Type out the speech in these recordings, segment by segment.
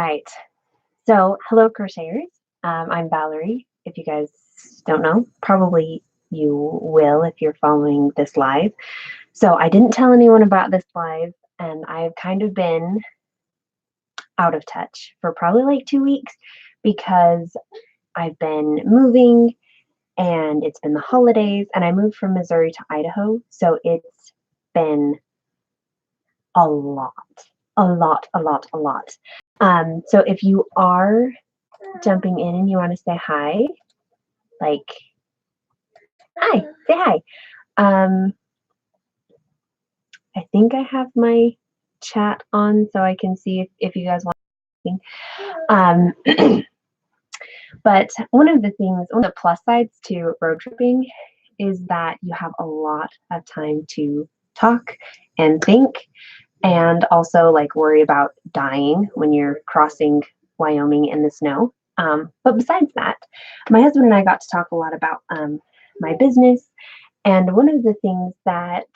right. So, hello, crocheters. I'm Valerie. If you guys don't know, probably you will if you're following this live. So, I didn't tell anyone about this live, and I've kind of been out of touch for probably like 2 weeks because I've been moving and it's been the holidays, and I moved from Missouri to Idaho. So, it's been a lot, a lot, a lot, a lot. So if you are jumping in and you want to say hi, like, hi, say hi. I think I have my chat on so I can see if you guys want to. But one of the plus sides to road tripping is that you have a lot of time to talk and think, and also like worry about dying when you're crossing Wyoming in the snow. But besides that, my husband and I got to talk a lot about my business, and one of the things that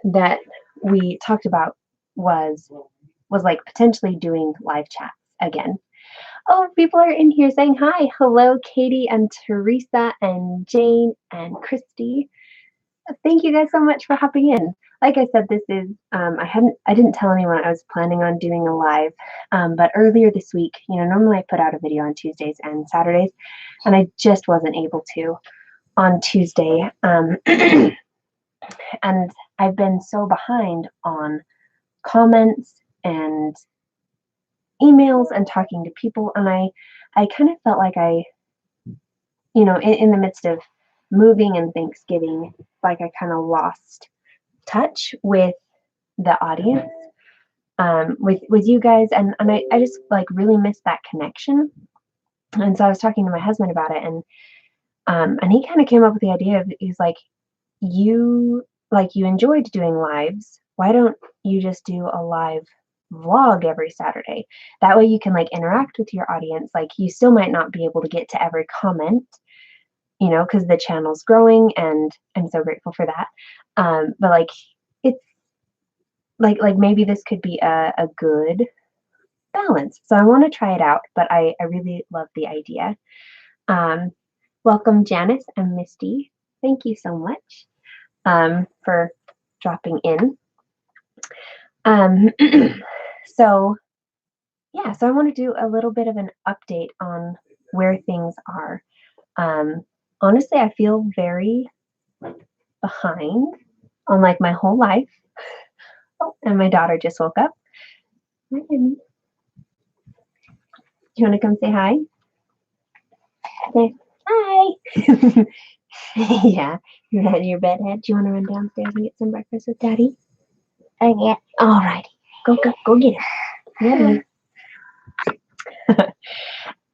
that we talked about was like potentially doing live chats again. Oh, people are in here saying hi. Hello, Katie and Teresa and Jane and Christy. Thank you guys so much for hopping in. Like I said, this is I didn't tell anyone I was planning on doing a live, but earlier this week, normally I put out a video on Tuesdays and Saturdays, and I just wasn't able to on Tuesday. And I've been so behind on comments and emails and talking to people, and I kind of felt like in the midst of moving and Thanksgiving, like I kind of lost touch with the audience, with you guys, and I just like really missed that connection. And so I was talking to my husband about it, and he kind of came up with the idea of, he's like, you enjoyed doing lives, why don't you just do a live vlog every Saturday? That way you can like interact with your audience. Like, you still might not be able to get to every comment, because the channel's growing, and I'm so grateful for that. But like, it's like maybe this could be a good balance. So I want to try it out, but I really love the idea. Welcome, Janice and Misty. Thank you so much for dropping in. So yeah, so I want to do a little bit of an update on where things are. Honestly, I feel very behind on like my whole life. Oh, and my daughter just woke up. Do you want to come say hi? Say hi. Yeah, you're at your bed head. Do you want to run downstairs and get some breakfast with Daddy? Yeah. All righty. Go get it. Yeah.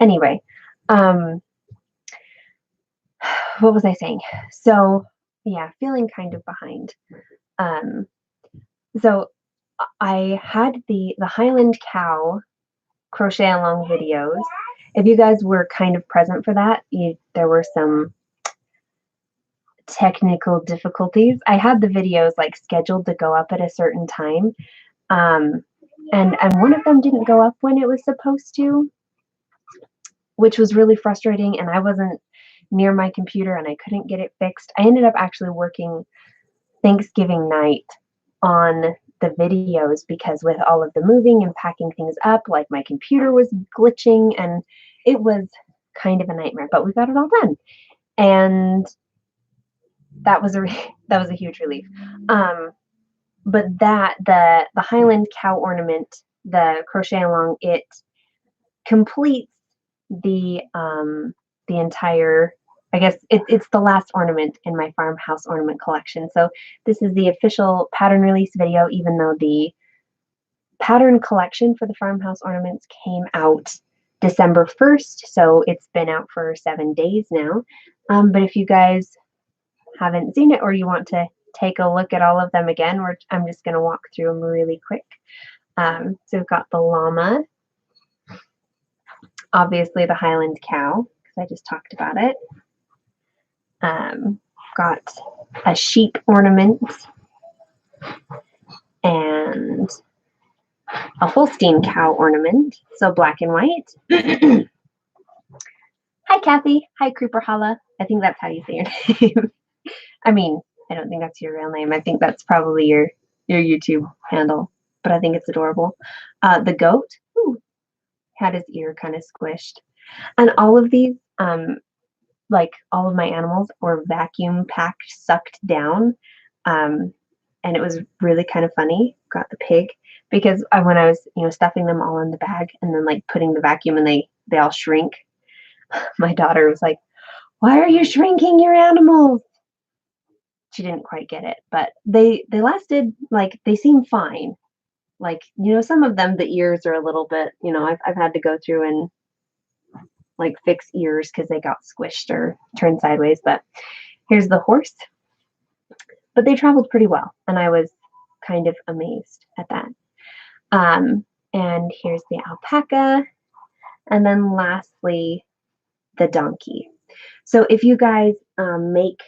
Anyway, what was I saying? So yeah, feeling kind of behind. So I had the Highland Cow crochet along videos. If you guys were kind of present for that, there were some technical difficulties. I had the videos like scheduled to go up at a certain time, and one of them didn't go up when it was supposed to, which was really frustrating, and I wasn't near my computer and I couldn't get it fixed. I ended up actually working Thanksgiving night on the videos because with all of the moving and packing things up, like my computer was glitching, and it was kind of a nightmare, but we got it all done. And that was a huge relief. But the Highland Cow ornament, the crochet along, it completes the entire, I guess it's the last ornament in my Farmhouse ornament collection. So this is the official pattern release video, even though the pattern collection for the Farmhouse ornaments came out December 1st. So it's been out for 7 days now. But if you guys haven't seen it, or you want to take a look at all of them again, I'm just going to walk through them really quick. So we've got the llama, obviously the Highland Cow, because I just talked about it. Got a sheep ornament, and a Holstein cow ornament, so black and white. Hi, Kathy. Hi, Creeper Holla. I think that's how you say your name. I mean, I don't think that's your real name. I think that's probably your YouTube handle, but I think it's adorable. The goat, ooh, had his ear kind of squished. And all of these, like all of my animals were vacuum packed, sucked down. And it was really kind of funny. Got the pig because when I was, stuffing them all in the bag and then like putting the vacuum and they all shrink. My daughter was like, "Why are you shrinking your animals?" She didn't quite get it, but they lasted, like, they seem fine. Like, some of them, the ears are a little bit, I've had to go through and like fix ears because they got squished or turned sideways. But here's the horse. But they traveled pretty well, and I was kind of amazed at that. And here's the alpaca, and then lastly, the donkey. So if you guys make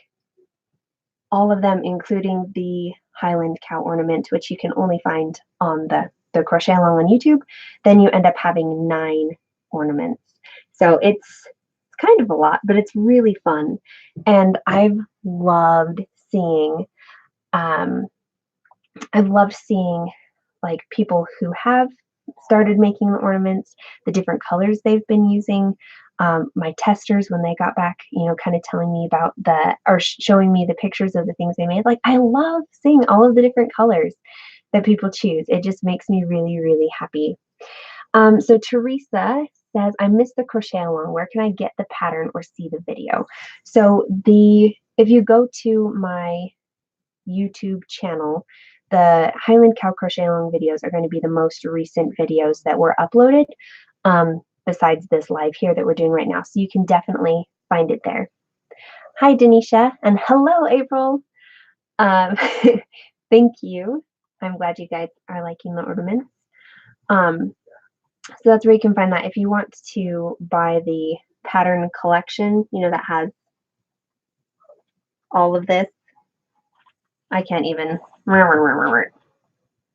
all of them, including the Highland cow ornament, which you can only find on the crochet along on YouTube, then you end up having 9 ornaments. So it's kind of a lot, but it's really fun. And I've loved seeing like people who have started making the ornaments, the different colors they've been using. My testers, when they got back, kind of telling me about showing me the pictures of the things they made. Like, I love seeing all of the different colors that people choose. It just makes me really, really happy. So Teresa says, I missed the crochet along. Where can I get the pattern or see the video? So if you go to my YouTube channel, the Highland Cow Crochet Along videos are going to be the most recent videos that were uploaded, besides this live here that we're doing right now. So you can definitely find it there. Hi, Denisha, and hello, April. Thank you. I'm glad you guys are liking the ornaments. So that's where you can find that. If you want to buy the pattern collection, that has all of this, I can't even.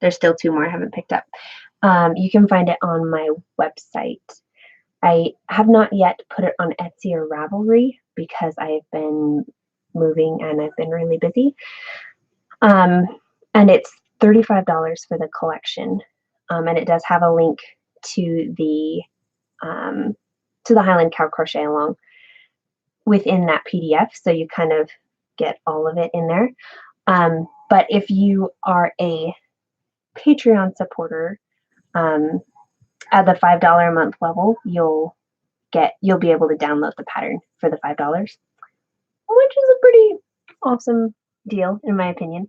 There's still 2 more I haven't picked up. You can find it on my website. I have not yet put it on Etsy or Ravelry because I've been moving and I've been really busy. And it's $35 for the collection. And it does have a link to the Highland Cow Crochet Along within that PDF. So you kind of get all of it in there. But if you are a Patreon supporter, at the $5 a month level, you'll be able to download the pattern for the $5, which is a pretty awesome deal in my opinion.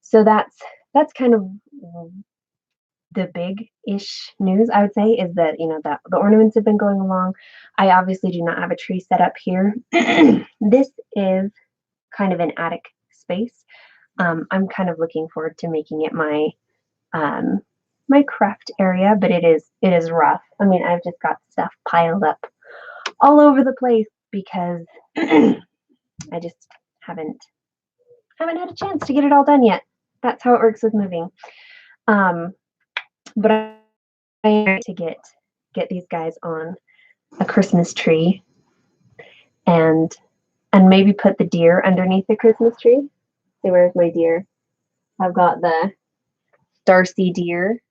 So that's kind of the big-ish news, I would say, is that the ornaments have been going along. I obviously do not have a tree set up here. This is kind of an attic space. I'm kind of looking forward to making it my my craft area, but it is rough. I mean, I've just got stuff piled up all over the place because I just haven't had a chance to get it all done yet. That's how it works with moving. But I am to get these guys on a Christmas tree and maybe put the deer underneath the Christmas tree. See, where's my deer? I've got the Darcy deer.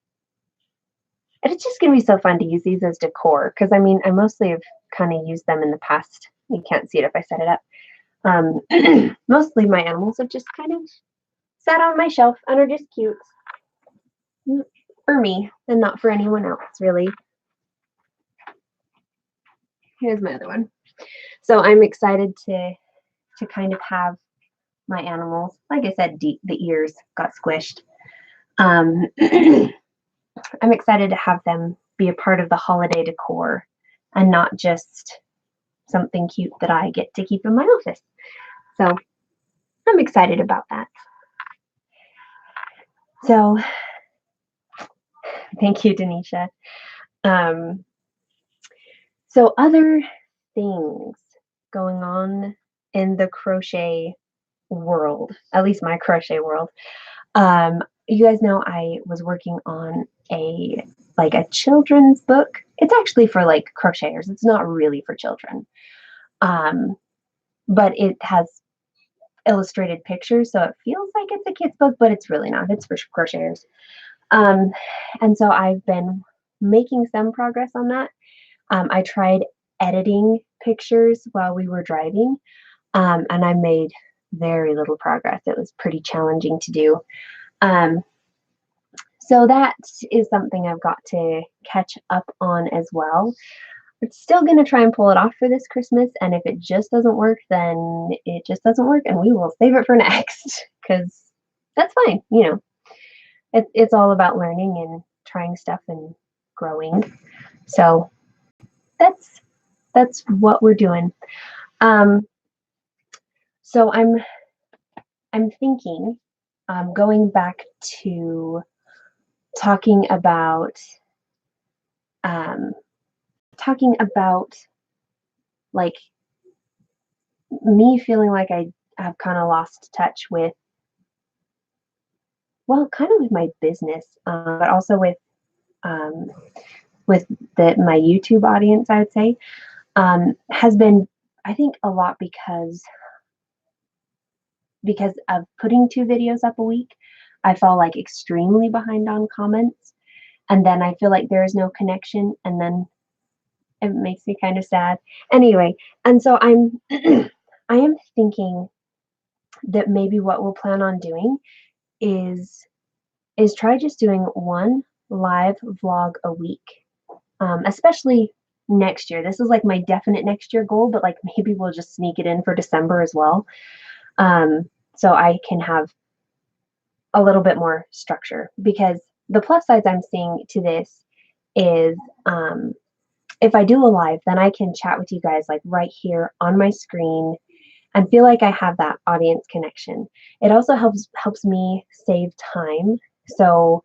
And it's just going to be so fun to use these as decor because, I mean, I mostly have kind of used them in the past. You can't see it if I set it up. Mostly my animals have just kind of sat on my shelf and are just cute for me and not for anyone else, really. Here's my other one. So I'm excited to kind of have my animals. Like I said, the ears got squished. I'm excited to have them be a part of the holiday decor and not just something cute that I get to keep in my office. So I'm excited about that. So thank you, Denisha. So other things going on in the crochet world, at least my crochet world. you guys know I was working on a children's book. It's actually for like crocheters. It's not really for children. But it has illustrated pictures, so it feels like it's a kid's book, but it's really not. It's for crocheters. And so I've been making some progress on that. I tried editing pictures while we were driving, and I made very little progress. It was pretty challenging to do. So that is something I've got to catch up on as well. We're still going to try and pull it off for this Christmas, and if it just doesn't work, then it just doesn't work, and we will save it for next, because that's fine. You know, it's all about learning and trying stuff and growing. So that's what we're doing. So I'm thinking, going back to talking about like me feeling like I have kind of lost touch with, well, kind of with my business, but also with my YouTube audience, I would say, has been, I think, a lot because of putting 2 videos up a week. I fall like extremely behind on comments, and then I feel like there is no connection, and then it makes me kind of sad. Anyway, and so I am thinking that maybe what we'll plan on doing is try just doing 1 live vlog a week, especially next year. This is like my definite next year goal, but like maybe we'll just sneak it in for December as well, so I can have a little bit more structure. Because the plus sides I'm seeing to this is, if I do a live, then I can chat with you guys like right here on my screen and feel like I have that audience connection. It also helps me save time. So,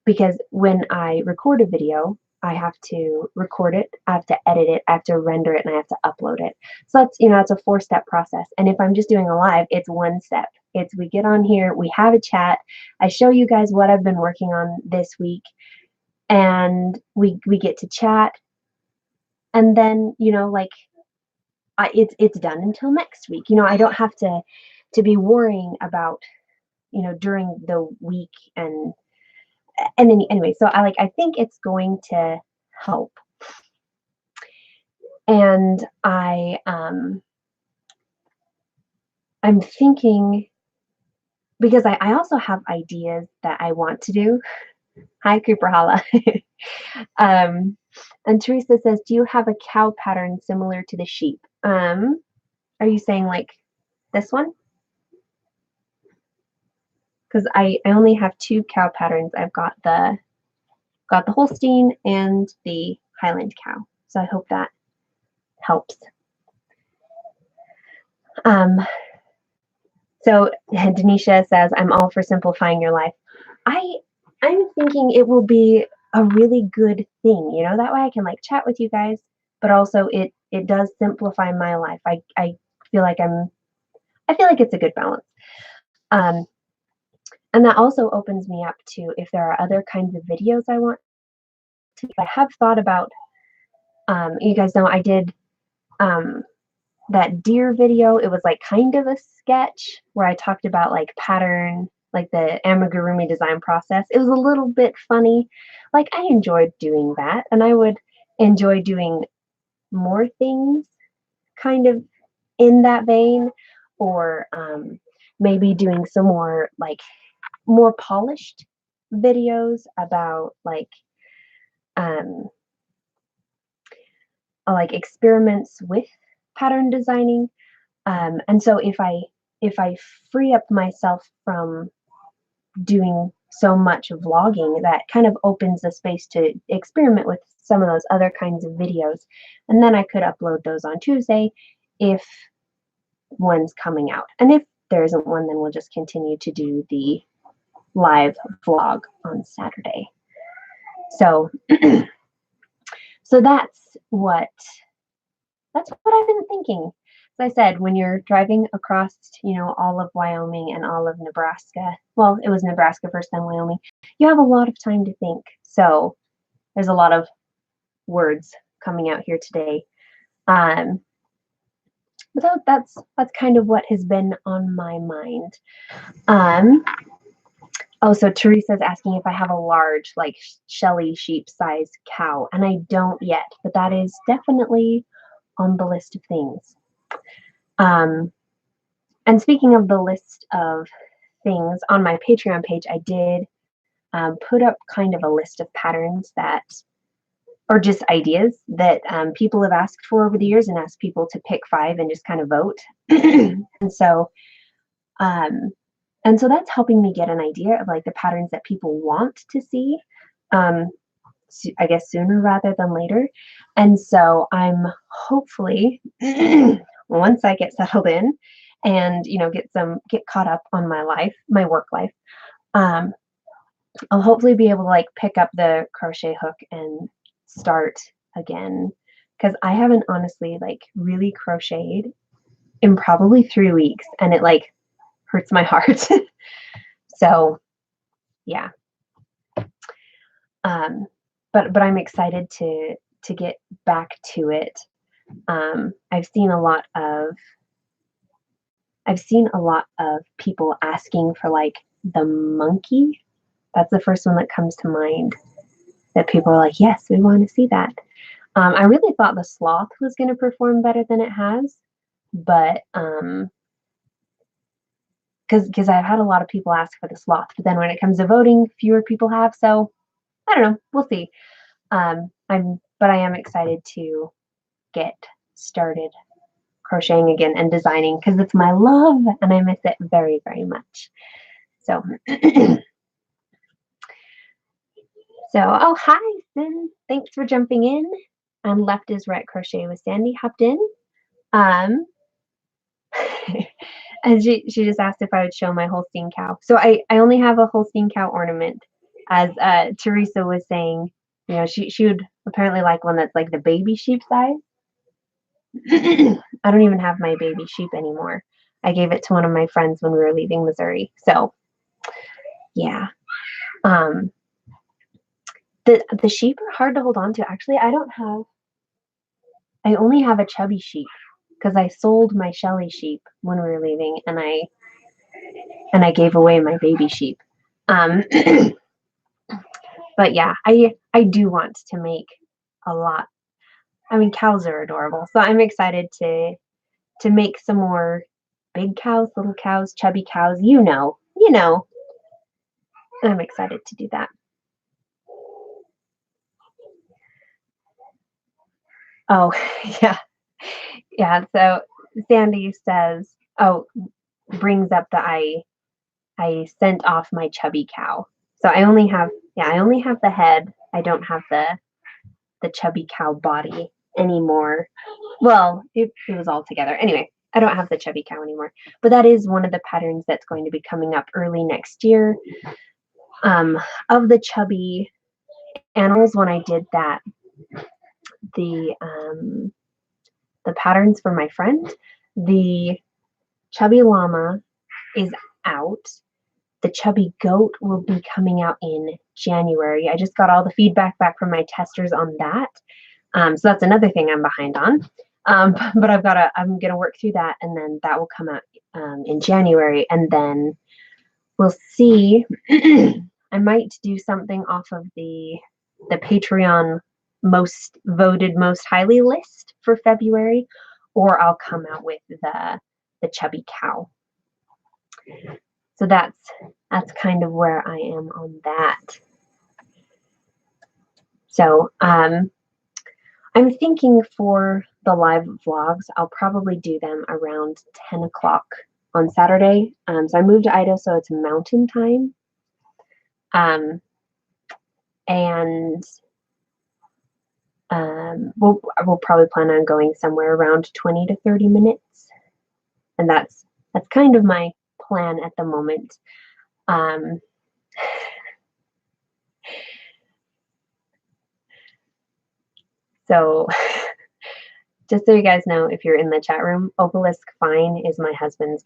because when I record a video, I have to record it, I have to edit it, I have to render it, and I have to upload it. So that's, it's a 4-step process. And if I'm just doing a live, it's 1 step. It's we get on here, we have a chat, I show you guys what I've been working on this week, and we get to chat, and then, like, it's done until next week. I don't have to be worrying about, during the week, and then anyway, so I think it's going to help. And I'm thinking, because I also have ideas that I want to do. Hi, Cooper Holla. And Teresa says, do you have a cow pattern similar to the sheep? Are you saying like this one? Because I only have 2 cow patterns. I've got the Holstein and the Highland cow. So I hope that helps. So Denisha says, I'm all for simplifying your life. I'm thinking it will be a really good thing, that way I can like chat with you guys, but also it does simplify my life. I feel like it's a good balance. And that also opens me up to, if there are other kinds of videos I want to do. I have thought about, you guys know I did that deer video. It was like kind of a sketch where I talked about like pattern, like the amigurumi design process. It was a little bit funny. Like, I enjoyed doing that, and I would enjoy doing more things kind of in that vein, or maybe doing some more like more polished videos about like experiments with pattern designing. And so if I free up myself from doing so much vlogging, that kind of opens the space to experiment with some of those other kinds of videos, and then I could upload those on Tuesday if one's coming out. And if there isn't one, then we'll just continue to do the live vlog on Saturday. So so that's what I've been thinking. I said, when you're driving across, all of Wyoming and all of Nebraska, well, it was Nebraska first, then Wyoming, you have a lot of time to think. So there's a lot of words coming out here today. But that's kind of what has been on my mind. So Teresa's asking if I have a large, like Shelly sheep size cow, and I don't yet, but that is definitely on the list of things. And speaking of the list of things, on my Patreon page, I did put up kind of a list of patterns that, or just ideas that people have asked for over the years, and asked people to pick 5 and just kind of vote. And so that's helping me get an idea of like the patterns that people want to see, I guess sooner rather than later. And so I'm hopefully, once I get settled in and, get caught up on my work life, I'll hopefully be able to like pick up the crochet hook and start again, because I haven't honestly like really crocheted in probably 3 weeks, and it like hurts my heart. So yeah. But I'm excited to get back to it. I've seen a lot of people asking for like the monkey. That's the first one that comes to mind, that people are like, yes, we want to see that. I really thought the sloth was going to perform better than it has, but because I've had a lot of people ask for the sloth, but then when it comes to voting, fewer people have. So I don't know. We'll see. But I am excited to get started crocheting again and designing, because it's my love and I miss it very, very much. So, oh, hi, Sin. Thanks for jumping in. And Left is Right Crochet with Sandy hopped in. And she just asked if I would show my Holstein cow. So I only have a Holstein cow ornament, as Teresa was saying. She would apparently like one that's like the baby sheep size. I don't even have my baby sheep anymore. I gave it to one of my friends when we were leaving Missouri. So yeah. The sheep are hard to hold on to. Actually, I only have a chubby sheep, because I sold my Shelly sheep when we were leaving, and I gave away my baby sheep. But yeah, I do want to make a lot. I mean, cows are adorable, so I'm excited to make some more big cows, little cows, chubby cows. I'm excited to do that. Oh, yeah. So Sandy says, brings up that I sent off my chubby cow. So I only have the head. I don't have the chubby cow body anymore. Well, it was all together. Anyway, I don't have the chubby cow anymore. But that is one of the patterns that's going to be coming up early next year. Of the chubby animals, when I did that, the patterns for my friend, the chubby llama is out. The chubby goat will be coming out in January. I just got all the feedback back from my testers on that. So that's another thing I'm behind on. But I'm gonna work through that, and then that will come out in January, and then we'll see. I might do something off of the Patreon most voted most highly list for February, or I'll come out with the chubby cow. So that's kind of where I am on that. So I'm thinking for the live vlogs, I'll probably do them around 10 o'clock on Saturday. So I moved to Idaho, so it's mountain time. And we'll probably plan on going somewhere around 20 to 30 minutes. And that's kind of my plan at the moment. So just so you guys know, if you're in the chat room, Obelisk Fine is my husband's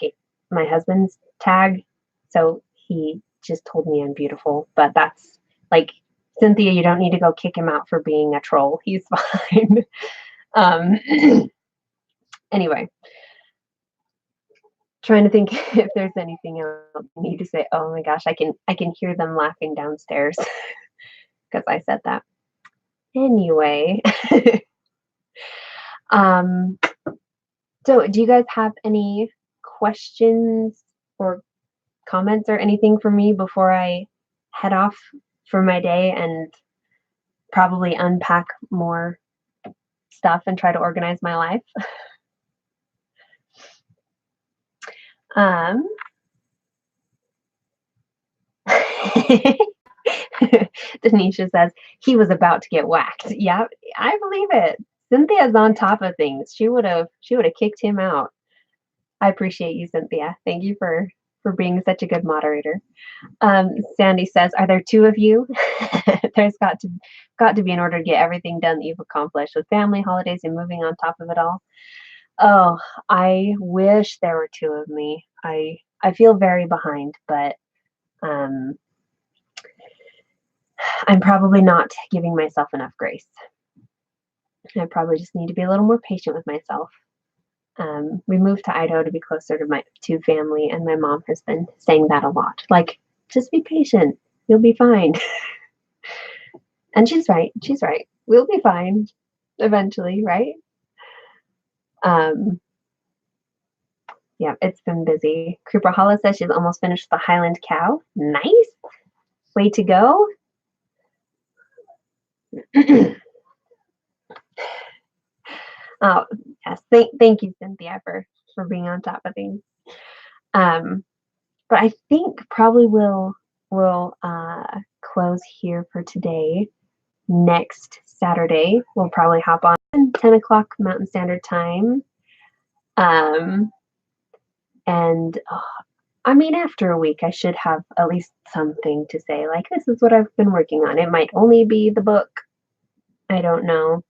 tag. So he just told me I'm beautiful, but that's like, Cynthia, you don't need to go kick him out for being a troll. He's fine. Anyway, trying to think if there's anything else I need to say. Oh my gosh, I can hear them laughing downstairs because I said that. Anyway, so do you guys have any questions or comments or anything for me before I head off for my day and probably unpack more stuff and try to organize my life? Denisha says he was about to get whacked. Yeah, I believe it. Cynthia's on top of things. She would have kicked him out. I appreciate you, Cynthia. Thank you for being such a good moderator. Sandy says, "Are there two of you?" There's got to be in order to get everything done that you've accomplished with family, holidays, and moving on top of it all. Oh, I wish there were two of me. I feel very behind, but I'm probably not giving myself enough grace. I probably just need to be a little more patient with myself. We moved to Idaho to be closer to family, and my mom has been saying that a lot. Like, just be patient. You'll be fine. And she's right. She's right. We'll be fine eventually, right? Yeah, it's been busy. Creeper Hollow says she's almost finished the Highland Cow. Nice. Way to go. Oh, yes. Thank you, Cynthia, for being on top of things. But I think probably we'll close here for today. Next Saturday, we'll probably hop on 10 o'clock Mountain Standard Time. And I mean, after a week, I should have at least something to say. Like, this is what I've been working on. It might only be the book. I don't know.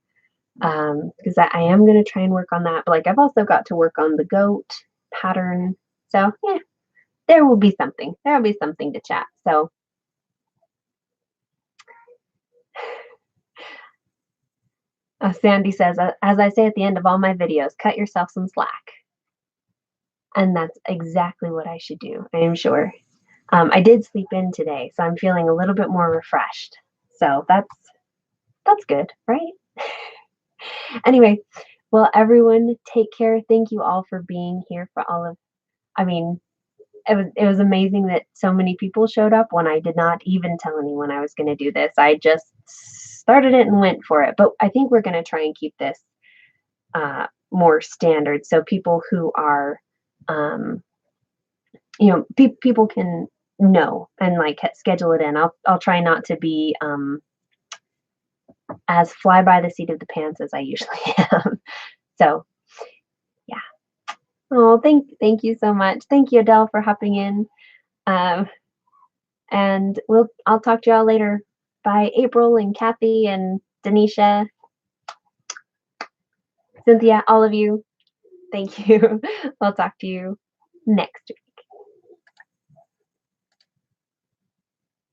Because I am going to try and work on that. But like, I've also got to work on the goat pattern. So yeah, there will be something. There will be something to chat. So Sandy says, as I say at the end of all my videos, cut yourself some slack. And that's exactly what I should do, I am sure. I did sleep in today, so I'm feeling a little bit more refreshed. So that's good, right? Anyway, well, everyone, take care. Thank you all for being here for all of, I mean, it was amazing that so many people showed up when I did not even tell anyone I was going to do this. I just started it and went for it. But I think we're going to try and keep this more standard, so people who are, people can know and like schedule it in. I'll try not to be as fly by the seat of the pants as I usually am. So yeah. Oh, thank you so much. Thank you, Adele, for hopping in. And I'll talk to y'all later. Bye, April and Kathy and Denisha, Cynthia, all of you. Thank you. I'll talk to you next week.